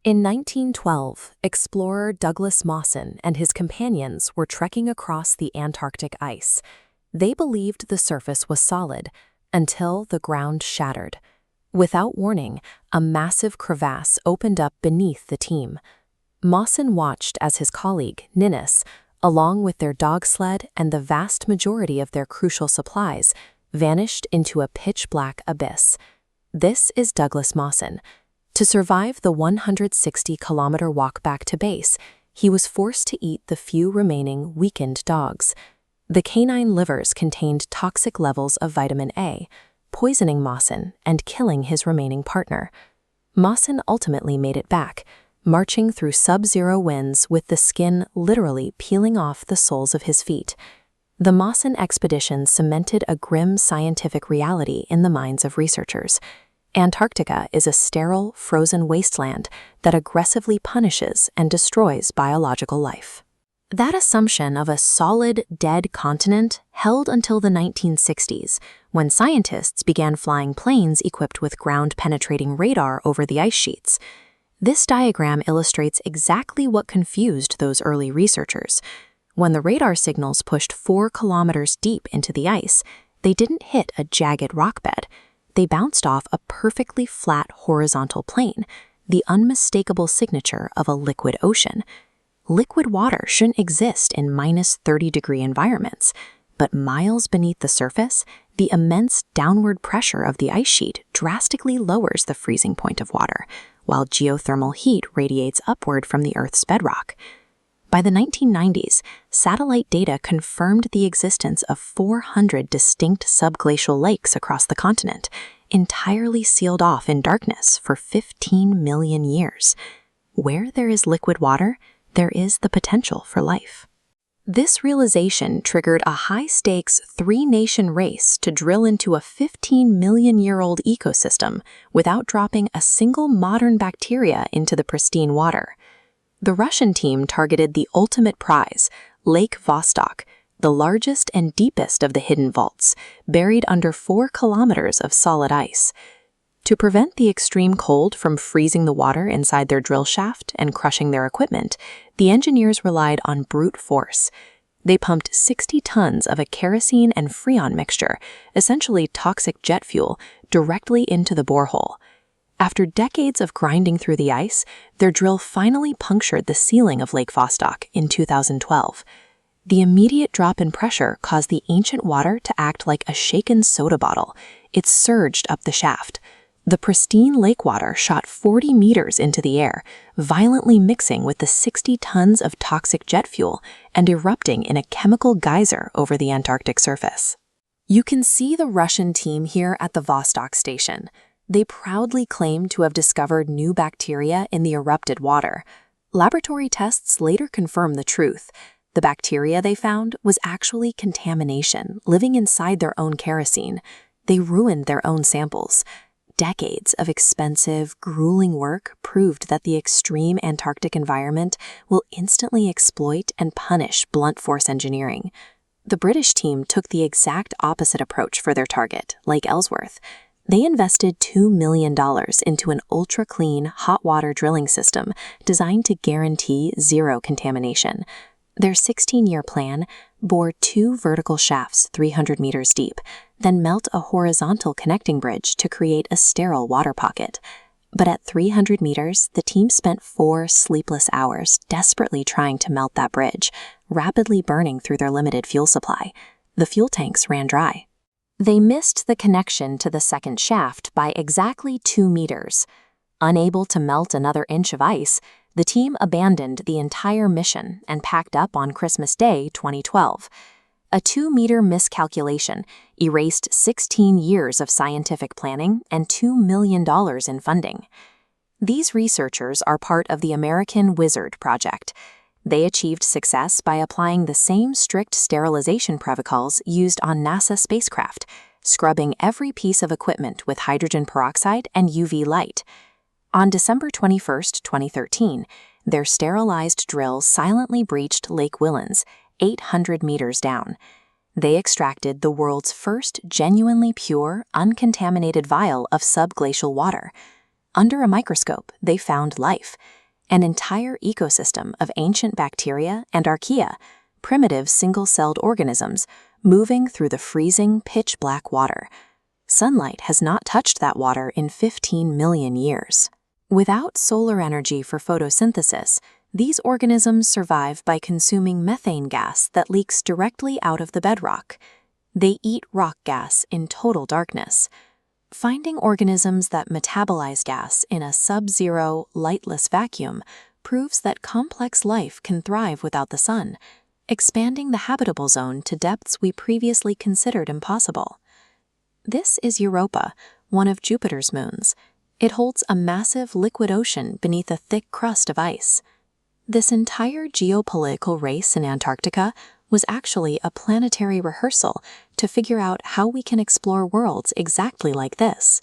In 1912, explorer Douglas Mawson and his companions were trekking across the Antarctic ice. They believed the surface was solid until the ground shattered. Without warning, a massive crevasse opened up beneath the team. Mawson watched as his colleague, Ninnis, along with their dog sled and the vast majority of their crucial supplies, vanished into a pitch-black abyss. This is Douglas Mawson. To survive the 160-kilometer walk back to base, he was forced to eat the few remaining weakened dogs. The canine livers contained toxic levels of vitamin A, poisoning Mawson and killing his remaining partner. Mawson ultimately made it back, marching through sub-zero winds with the skin literally peeling off the soles of his feet. The Mawson expedition cemented a grim scientific reality in the minds of researchers. Antarctica is a sterile, frozen wasteland that aggressively punishes and destroys biological life. That assumption of a solid, dead continent held until the 1960s, when scientists began flying planes equipped with ground-penetrating radar over the ice sheets. This diagram illustrates exactly what confused those early researchers. When the radar signals pushed 4 kilometers deep into the ice, they didn't hit a jagged rock bed. They bounced off a perfectly flat horizontal plane, the unmistakable signature of a liquid ocean. Liquid water shouldn't exist in minus 30-degree environments, but miles beneath the surface, the immense downward pressure of the ice sheet drastically lowers the freezing point of water, while geothermal heat radiates upward from the Earth's bedrock. By the 1990s, satellite data confirmed the existence of 400 distinct subglacial lakes across the continent, entirely sealed off in darkness for 15 million years. Where there is liquid water, there is the potential for life. This realization triggered a high-stakes 3-nation race to drill into a 15-million-year-old ecosystem without dropping a single modern bacteria into the pristine water. The Russian team targeted the ultimate prize, Lake Vostok, the largest and deepest of the hidden vaults, buried under 4 kilometers of solid ice. To prevent the extreme cold from freezing the water inside their drill shaft and crushing their equipment, the engineers relied on brute force. They pumped 60 tons of a kerosene and freon mixture, essentially toxic jet fuel, directly into the borehole. After decades of grinding through the ice, their drill finally punctured the ceiling of Lake Vostok in 2012. The immediate drop in pressure caused the ancient water to act like a shaken soda bottle. It surged up the shaft. The pristine lake water shot 40 meters into the air, violently mixing with the 60 tons of toxic jet fuel and erupting in a chemical geyser over the Antarctic surface. You can see the Russian team here at the Vostok station. They proudly claim to have discovered new bacteria in the erupted water. Laboratory tests later confirm the truth. The bacteria they found was actually contamination living inside their own kerosene. They ruined their own samples. Decades of expensive, grueling work proved that the extreme Antarctic environment will instantly exploit and punish blunt force engineering. The British team took the exact opposite approach for their target, Lake Ellsworth. They invested $2 million into an ultra-clean, hot water drilling system designed to guarantee zero contamination. Their 16-year plan: bore 2 vertical shafts 300 meters deep, then melt a horizontal connecting bridge to create a sterile water pocket. But at 300 meters, the team spent 4 sleepless hours desperately trying to melt that bridge, rapidly burning through their limited fuel supply. The fuel tanks ran dry. They missed the connection to the second shaft by exactly 2 meters. Unable to melt another inch of ice, the team abandoned the entire mission and packed up on Christmas Day 2012. A 2-meter miscalculation erased 16 years of scientific planning and $2 million in funding. These researchers are part of the American Wizard Project. They achieved success by applying the same strict sterilization protocols used on NASA spacecraft, scrubbing every piece of equipment with hydrogen peroxide and UV light. On December 21, 2013, their sterilized drill silently breached Lake Whillans, 800 meters down. They extracted the world's first genuinely pure, uncontaminated vial of subglacial water. under a microscope, they found life, an entire ecosystem of ancient bacteria and archaea, primitive single-celled organisms, moving through the freezing, pitch-black water. Sunlight has not touched that water in 15 million years. Without solar energy for photosynthesis, these organisms survive by consuming methane gas that leaks directly out of the bedrock. They eat rock gas in total darkness. Finding organisms that metabolize gas in a sub-zero, lightless vacuum proves that complex life can thrive without the sun, expanding the habitable zone to depths we previously considered impossible. This is Europa, one of Jupiter's moons. It holds a massive liquid ocean beneath a thick crust of ice. This entire geopolitical race in Antarctica was actually a planetary rehearsal to figure out how we can explore worlds exactly like this.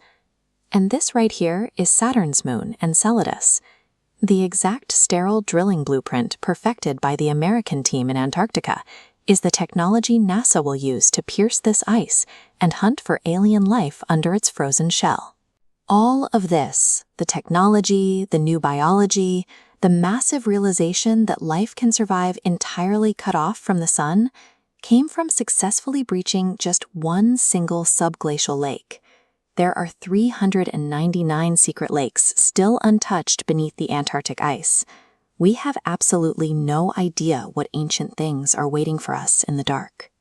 And this right here is Saturn's moon, Enceladus. The exact sterile drilling blueprint perfected by the American team in Antarctica is the technology NASA will use to pierce this ice and hunt for alien life under its frozen shell. All of this, the technology, the new biology, the massive realization that life can survive entirely cut off from the sun, came from successfully breaching just one single subglacial lake. There are 399 secret lakes still untouched beneath the Antarctic ice. We have absolutely no idea what ancient things are waiting for us in the dark.